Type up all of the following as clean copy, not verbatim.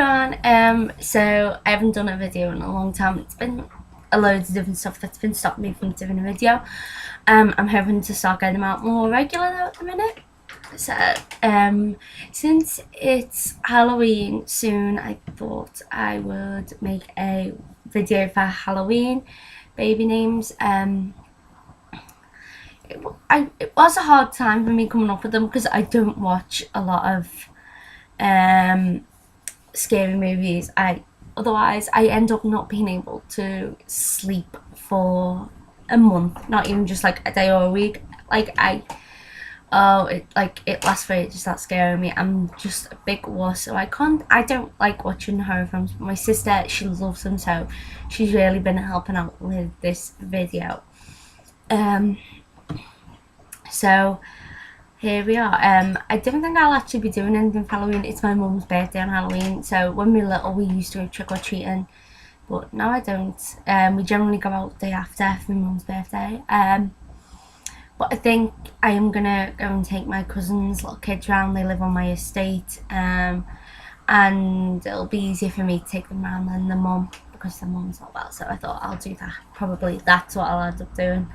everyone. So I haven't done a video in a long time. It's been a load of different stuff that's been stopping me from doing a video. I'm hoping to start getting them out more regular though at the minute. So since it's Halloween soon, I thought I would make a video for Halloween baby names. It was a hard time for me coming up with them because I don't watch a lot of scary movies. Otherwise I end up not being able to sleep for a month, not even just like a day or a week. It lasts for ages. That's scaring me. I'm just a big wuss, so I don't like watching horror films. But my sister, she loves them, so she's really been helping out with this video. So here we are. I don't think I'll actually be doing anything for Halloween. It's my mum's birthday on Halloween, so when we were little we used to go trick-or-treating, but now I don't. We generally go out the day after for my mum's birthday. But I think I am gonna go and take my cousins' little kids around. They live on my estate, and it'll be easier for me to take them around than the mum, because the mum's not well. So I thought I'll do that. Probably that's what I'll end up doing.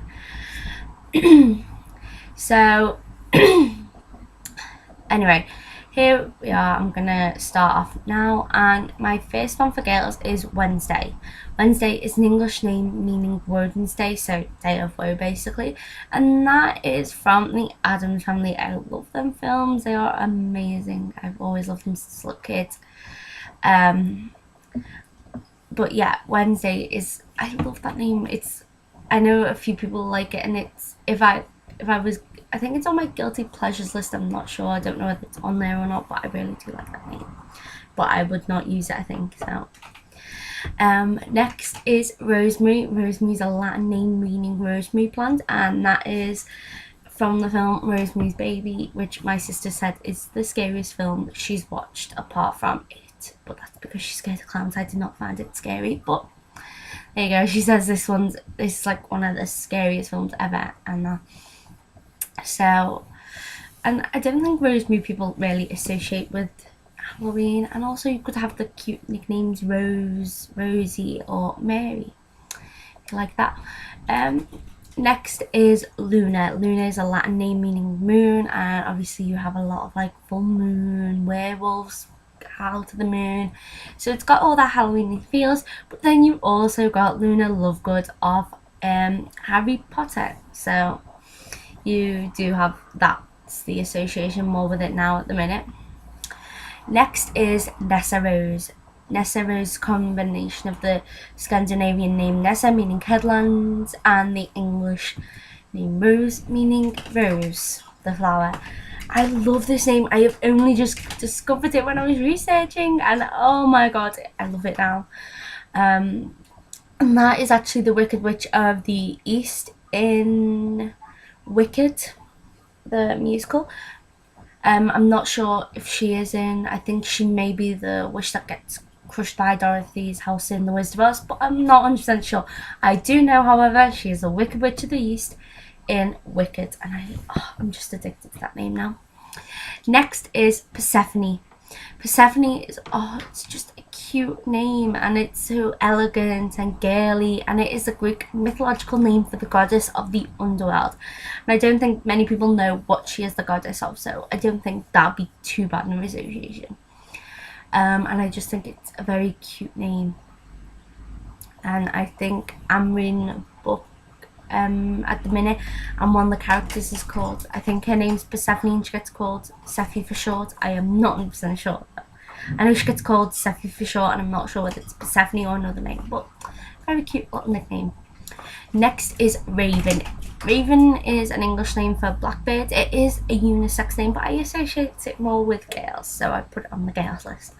So anyway, here we are. I'm gonna start off now, and my first one for girls is Wednesday. Wednesday is an English name meaning Wednesday, so day of woe basically, and that is from the Addams Family. I love them films. They are amazing. I've always loved them since a little kid. But yeah, Wednesday is, I love that name. I know a few people like it, and it's I think it's on my guilty pleasures list. I'm not sure. I don't know if it's on there or not, but I really do like that name. But I would not use it, I think. So next is Rosemary. Rosemary is a Latin name meaning rosemary plant, and that is from the film Rosemary's Baby, which my sister said is the scariest film she's watched apart from it. But that's because she's scared of clowns. I did not find it scary, but there you go. She says this is like one of the scariest films ever, and so, and I don't think Rosemary people really associate with Halloween. And also you could have the cute nicknames Rose, Rosie, or Mary, like that. Next is Luna. Luna is a Latin name meaning moon, and obviously you have a lot of like full moon, werewolves, Howl to the Moon, so it's got all that Halloween feels. But then you also got Luna Lovegood of Harry Potter, so you do have that's the association more with it now at the minute. Next is Nessarose. Nessarose is a combination of the Scandinavian name Nessa meaning headlands and the English name Rose meaning rose, the flower. I love this name. I have only just discovered it when I was researching, and oh my god, I love it now. And that is actually the Wicked Witch of the East in Wicked, the musical. I'm not sure if she is in. I think she may be the witch that gets crushed by Dorothy's house in The Wizard of Oz, but I'm not 100% sure. I do know, however, she is a Wicked Witch of the East in Wicked, and I'm just addicted to that name now. Next is Persephone. Persephone is, it's just a cute name, and it's so elegant and girly, and it is a Greek mythological name for the goddess of the underworld. And I don't think many people know what she is the goddess of, so I don't think that would be too bad of an association. And I just think it's a very cute name, and I think I'm reading a book at the minute, and one of the characters is called, I think her name's Persephone, and she gets called Sephi for short. I am not 100% sure. I know she gets called Sephi for short, and I'm not sure whether it's Persephone or another name, but very cute little nickname. Next is Raven. Raven is an English name for blackbird. It is a unisex name, but I associate it more with girls, so I put it on the girls list.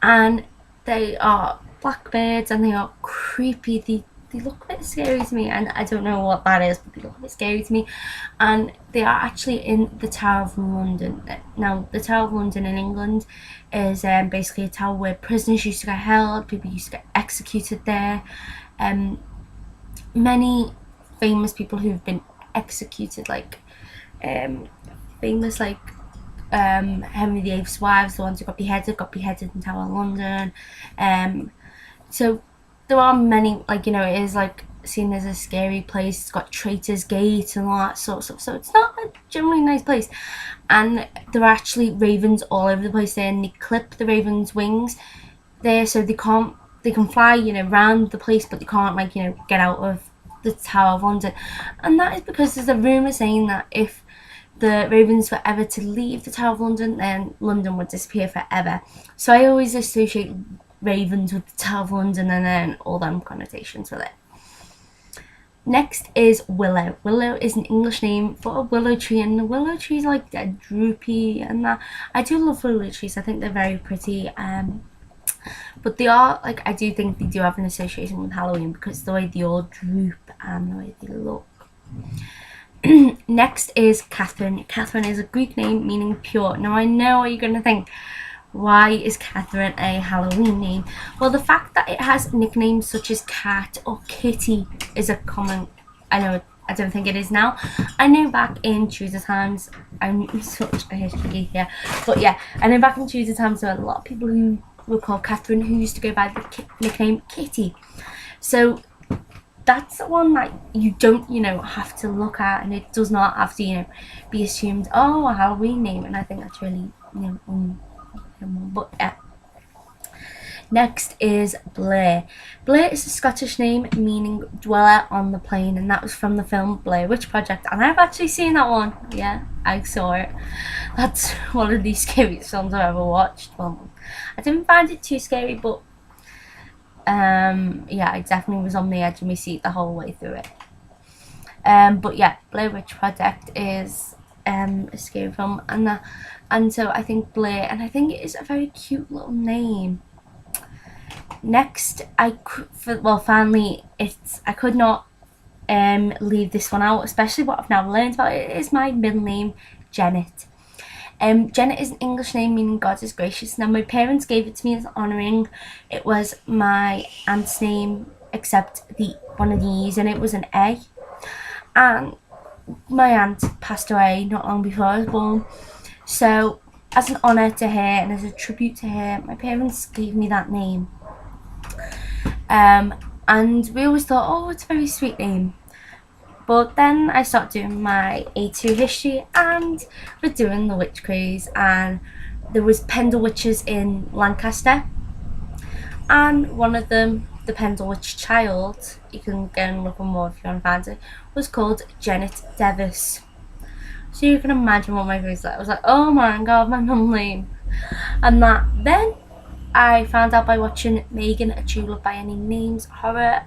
And they are blackbirds, and they are creepy. They look a bit scary to me, and I don't know what that is, but they look a bit scary to me. And they are actually in the Tower of London. Now, the Tower of London in England is basically a tower where prisoners used to get held, people used to get executed there. Many famous people who've been executed, like famous like Henry VIII's wives, the ones who got beheaded in Tower of London. So there are many, like, you know, it is like seen as a scary place. It's got Traitor's Gate and all that sort of stuff, so it's not a generally nice place. And there are actually ravens all over the place there, and they clip the ravens' wings there, so they can fly, you know, around the place, but they can't, like, you know, get out of the Tower of London. And that is because there's a rumour saying that if the ravens were ever to leave the Tower of London, then London would disappear forever. So I always associate ravens with the Tower of London and then all them connotations with it. Next is Willow. Willow is an English name for a willow tree, and the willow tree is like dead droopy and that. I do love willow trees. I think they're very pretty. But they are, like, I do think they do have an association with Halloween because the way they all droop and the way they look. Next is Katherine. Katherine is a Greek name meaning pure. Now I know what you're going to think. Why is Katherine a Halloween name? Well, the fact that it has nicknames such as Cat or Kitty is a common... I don't think it is now. I know back in Tudor times, I'm such a history geek here, but yeah, I know back in Tudor times there were a lot of people who were called Katherine who used to go by the nickname Kitty. So that's the one that you don't, you know, have to look at, and it does not have to, you know, be assumed, oh, a Halloween name, and I think that's really, you know, but yeah. Next is Blair. Blair is a Scottish name meaning dweller on the plain, and that was from the film Blair Witch Project, and I've actually seen that one. Yeah, I saw it. That's one of the scariest films I've ever watched. Well, I didn't find it too scary, but yeah, I definitely was on the edge of my seat the whole way through it. But yeah, Blair Witch Project is a scary film, and so I think Blair, and I think it is a very cute little name. Next, finally, I could not leave this one out, especially what I've now learned about it. It is my middle name, Jennet. Jennet is an English name meaning God is gracious. Now, my parents gave it to me as honouring. It was my aunt's name, except one of the E's, and it was an A. And my aunt passed away not long before I was born. So, as an honour to her and as a tribute to her, my parents gave me that name. And we always thought, oh, it's a very sweet name. But then I started doing my A2 history, and we're doing the witch craze, and there was Pendle witches in Lancaster, and one of them, the Pendle witch child, you can go and look for more if you want to find it, was called Jennet Devis. So you can imagine what my face was like. I was like, oh my god, my mum name. And that, then I found out by watching Megan, a Tulip by Any Names horror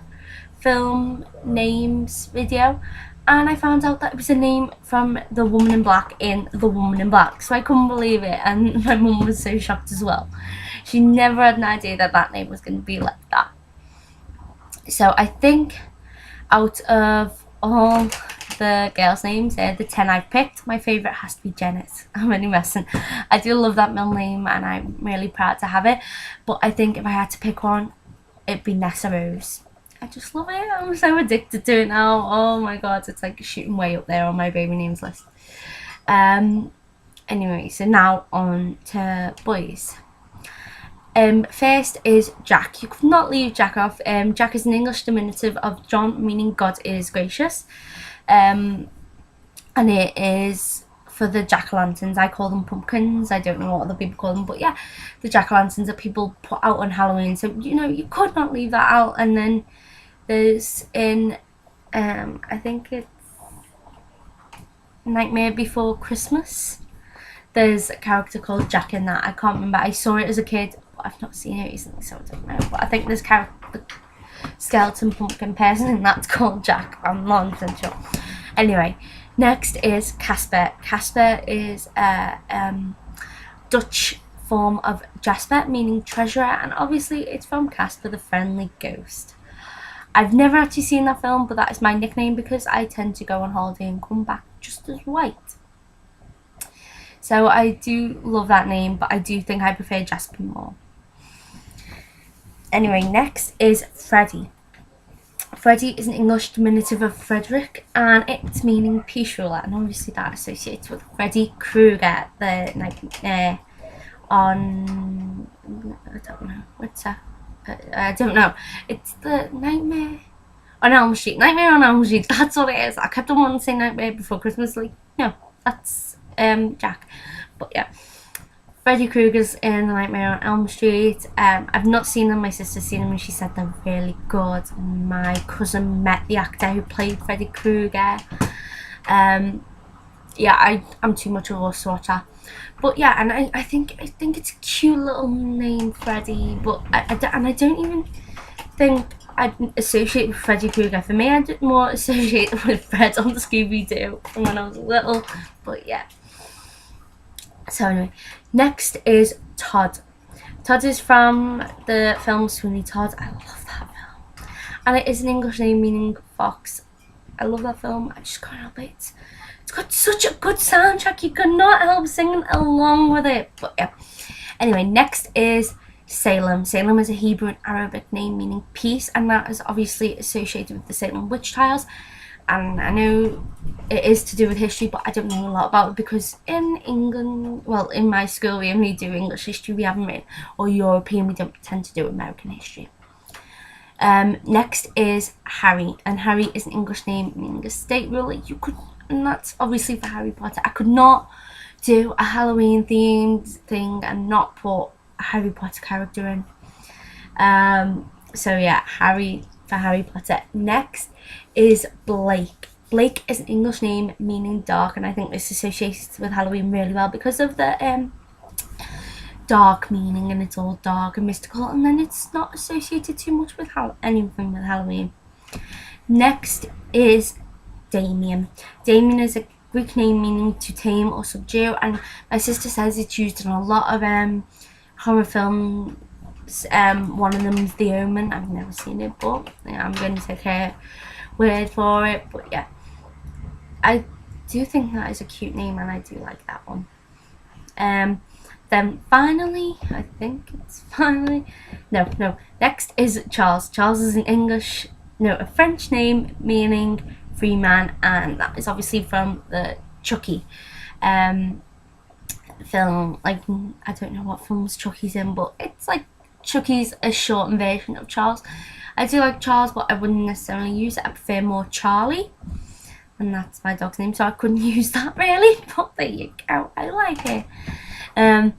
film names video, and I found out that it was a name from The Woman in Black in The Woman in Black. So I couldn't believe it, and my mum was so shocked as well. She never had an idea that that name was going to be like that. So I think out of all the girls' names, the 10 I've picked, my favourite has to be Jennet. I'm only messing. I do love that middle name, and I'm really proud to have it. But I think if I had to pick one, it'd be Nessarose. I just love it. I'm so addicted to it now. Oh my god, it's like shooting way up there on my baby names list. Anyway, so now on to boys. First is Jack. You could not leave Jack off. Jack is an English diminutive of John, meaning God is gracious. And it is for the jack-o'-lanterns. I call them pumpkins. I don't know what other people call them, but yeah, the jack-o'-lanterns that people put out on Halloween. So, you know, you could not leave that out. And then there's I think it's Nightmare Before Christmas. There's a character called Jack in that. I can't remember. I saw it as a kid, but I've not seen it recently, so I don't know. But I think there's the skeleton pumpkin person, and that's called Jack. I'm not 100% sure. Anyway, next is Casper. Casper is a Dutch form of Jasper, meaning treasurer, and obviously it's from Casper the Friendly Ghost. I've never actually seen that film, but that is my nickname because I tend to go on holiday and come back just as white. So I do love that name, but I do think I prefer Jasper more. Anyway, next is Freddy. Freddy is an English diminutive of Frederick, and its meaning peace ruler, and obviously that associates with Freddy Krueger, the nightmare on, I don't know, what's that? I don't know. It's the Nightmare on Elm Street. Nightmare on Elm Street, that's what it is. I kept on wanting to say Nightmare Before Christmas, like, no, that's Jack. But yeah, Freddy Krueger's in the Nightmare on Elm Street. I've not seen them, my sister's seen them and she said they're really good. My cousin met the actor who played Freddy Krueger. Yeah, I'm too much of a loss to watch that. But yeah, and I think it's a cute little name, Freddy. But I don't even think I'd associate with Freddy Krueger. For me, I'd more associate with Fred on Scooby-Doo from when I was little. But yeah. So anyway, next is Todd. Todd is from the film Sweeney Todd. I love that film. And it is an English name meaning fox. I love that film. I just can't help it. It's got such a good soundtrack. You cannot help singing along with it. But yeah. Anyway, next is Salem. Salem is a Hebrew and Arabic name meaning peace, and that is obviously associated with the Salem witch trials. And I know it is to do with history, but I don't know a lot about it because in England, well, in my school, we only do English history. We haven't written, or European, we don't tend to do American history. Next is Harry, and Harry is an English name meaning a state ruler. You could, and that's obviously for Harry Potter. I could not do a Halloween themed thing and not put a Harry Potter character in. So yeah, Harry for Harry Potter. Next is Blake. Blake is an English name meaning dark, and I think this associates with Halloween really well because of the dark meaning, and it's all dark and mystical, and then it's not associated too much with anything with Halloween. Next is Damian. Damian is a Greek name meaning to tame or subdue, and my sister says it's used in a lot of horror films. One of them is The Omen. I've never seen it, but yeah, I'm going to take her word for it. But yeah, I do think that is a cute name, and I do like that one. Then finally, I think it's finally, no, next is Charles. Charles is a French name meaning free man, and that is obviously from the Chucky film. Like, I don't know what films Chucky's in, but it's like Chucky's a shortened version of Charles. I do like Charles, but I wouldn't necessarily use it. I prefer more Charlie, and that's my dog's name, so I couldn't use that really, but there you go, I like it. And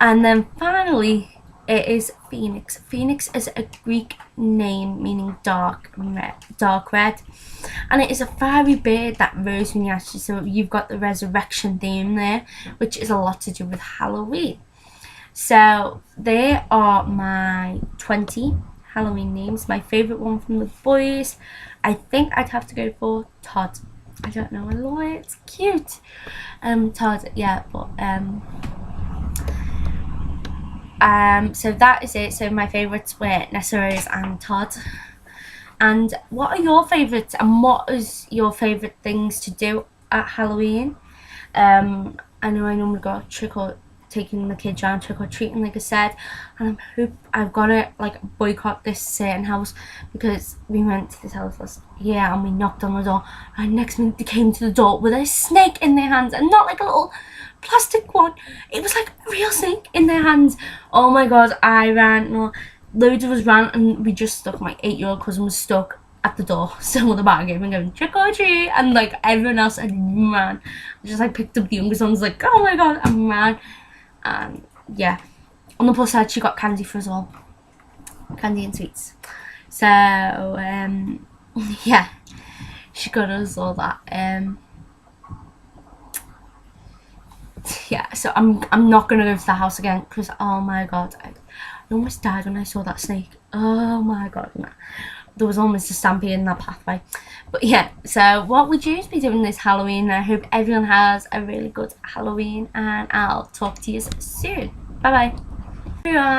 then finally it is Phoenix. Phoenix is a Greek name meaning dark red, and it is a fiery bird that Rosemary actually, so you've got the resurrection theme there, which is a lot to do with Halloween. So there are my 20 Halloween names. My favourite one from the boys, I think I'd have to go for Todd. I don't know, I love it, it's cute. Todd, yeah, but so that is it. So my favourites were Nessarose and Todd. And what are your favourites, and what is your favourite things to do at Halloween? I know I normally go taking the kids around trick or treating, like I said, and I hope I've got to like boycott this certain house because we went to this house last year and we knocked on the door, and next minute they came to the door with a snake in their hands, and not like a little plastic one, it was like a real snake in their hands. Oh my god, I ran, loads of us ran, and we just stuck, my 8-year-old cousin was stuck at the door, still with a bag open, going trick or treat, and like everyone else had ran. I just like picked up the youngest one, was like, oh my god, and ran. And yeah, on the plus side, she got candy for us all, candy and sweets. So yeah, she got us all that. Yeah, so I'm not gonna go to the house again because oh my god, I almost died when I saw that snake. Oh my god, no. There was almost a stampede in that pathway. But yeah, so what would you be doing this Halloween? I hope everyone has a really good Halloween, and I'll talk to you soon. Bye bye everyone.